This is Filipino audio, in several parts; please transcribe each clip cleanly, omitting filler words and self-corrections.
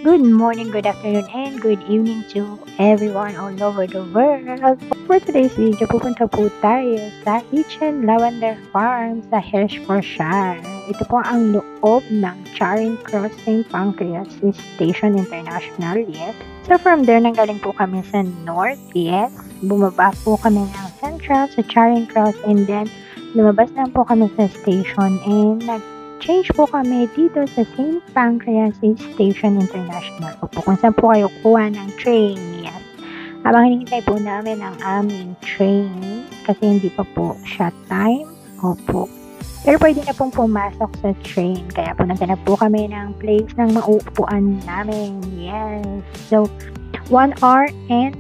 Good morning, good afternoon, and good evening to everyone all over the world. For today's video, pupunta po tayo sa Hitchen Lavender Farm sa Hertfordshire. Ito po ang loob ng Charing Cross St. Pancras Station International, yes. So from there, nanggaling po kami sa North, yes. Bumaba po kami ng Central sa Charing Cross and then lumabas na po kami sa station and change po kami dito sa St. Pancras Station International. Opo, kung saan po kayo kuha ng train. Yes. Habang hinihintay po namin ang aming train kasi hindi pa po siya time. Opo. Pero pwede na pong pumasok sa train. Kaya po naghanap po kami ng place ng mauupuan namin. Yes. So, 1 hour and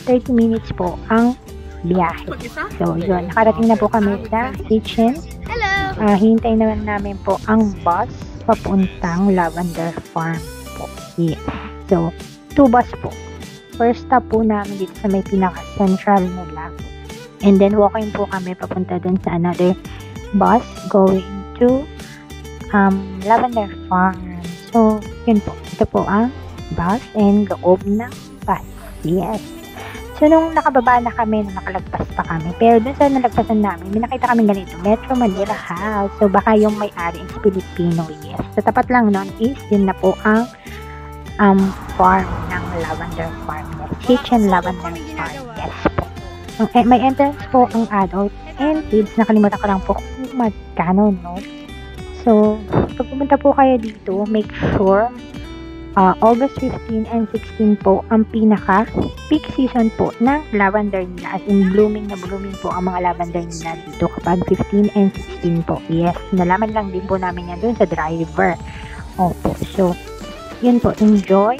30 minutes po ang biyahe. So, yun. Nakarating na po kami sa Hitchen. Hintay naman namin po ang bus papuntang Lavender Farm po. Yeah. So, 2 bus po. First stop po namin dito sa may pinaka-central nila. And then, walking po kami papunta dun sa another bus going to Lavender Farm. So, yun po. Ito po ang bus and loob ng bus. Yes. So, nung nakababa na kami, nung nakalagpas pa kami, pero dun sa nalagpasan namin, may nakita kami ganito, Metro Manila House. So, baka yung may-ari is Filipino, yes. Sa tapat lang nun is, yun na po ang farm ng Lavender Farm. Yes. Hitchen Lavender Farm. Yes po. May entrance po ang adult and kids. Nakalimutan ko lang po kung magkano, no? So, pag pumunta po kayo dito, make sure August 15 and 16 po ang pinaka peak season po ng lavender nila, as in blooming na blooming po ang mga lavender nila dito kapag 15 and 16 po. Yes, nalaman lang din po namin yan dun sa driver. Opo, so yun po, enjoy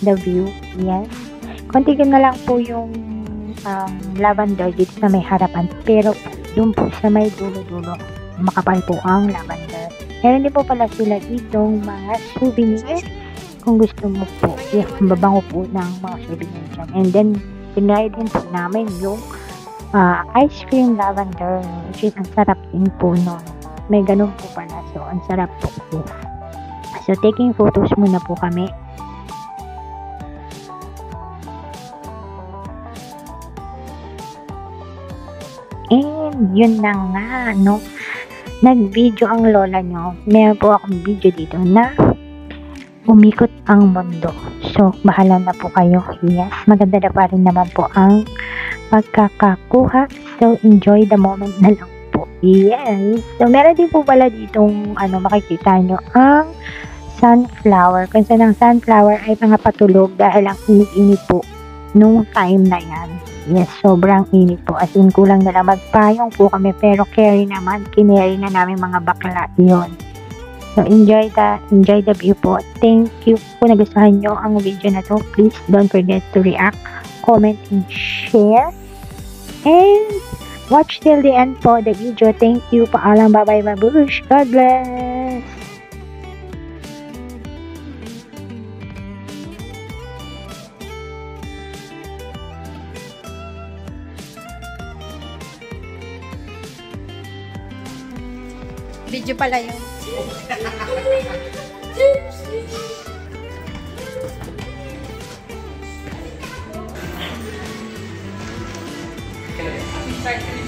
the view. Yes, konti na lang po yung lavender dito sa may harapan, pero dun po sa may dulo-dulo makapal po ang lavender. Meron din po pala sila ditong mga souvenir kung gusto mo po, yes, mabango po ng mga souvenir dyan. And then, tinry din po namin yung ice cream lavender, which is ang sarap din po nun. May ganun po pala. So, ang sarap po. Yes. So, taking photos muna po kami. And, yun na nga, no? Nag-video ang lola nyo. Meron po akong video dito na umikot ang mundo. So, bahala na po kayo. Yes, maganda na pa rin naman po ang pagkakakuha. So, enjoy the moment na lang po. Yes. So, meron din po pala ditong makikita nyo ang sunflower. Kung saan ang sunflower ay mga patulog dahil ang init-init po nung time na yan. Yes, sobrang init po. As in, kulang na lang magpayong po kami. Pero carry naman, kinary na namin mga bakla yun. So, enjoy the view po. Thank you. Kung nagustuhan nyo ang video na to, please don't forget to react, comment, and share. And watch till the end po the video. Thank you. Paalam. Bye-bye, babush. God bless. Video pala yun. Start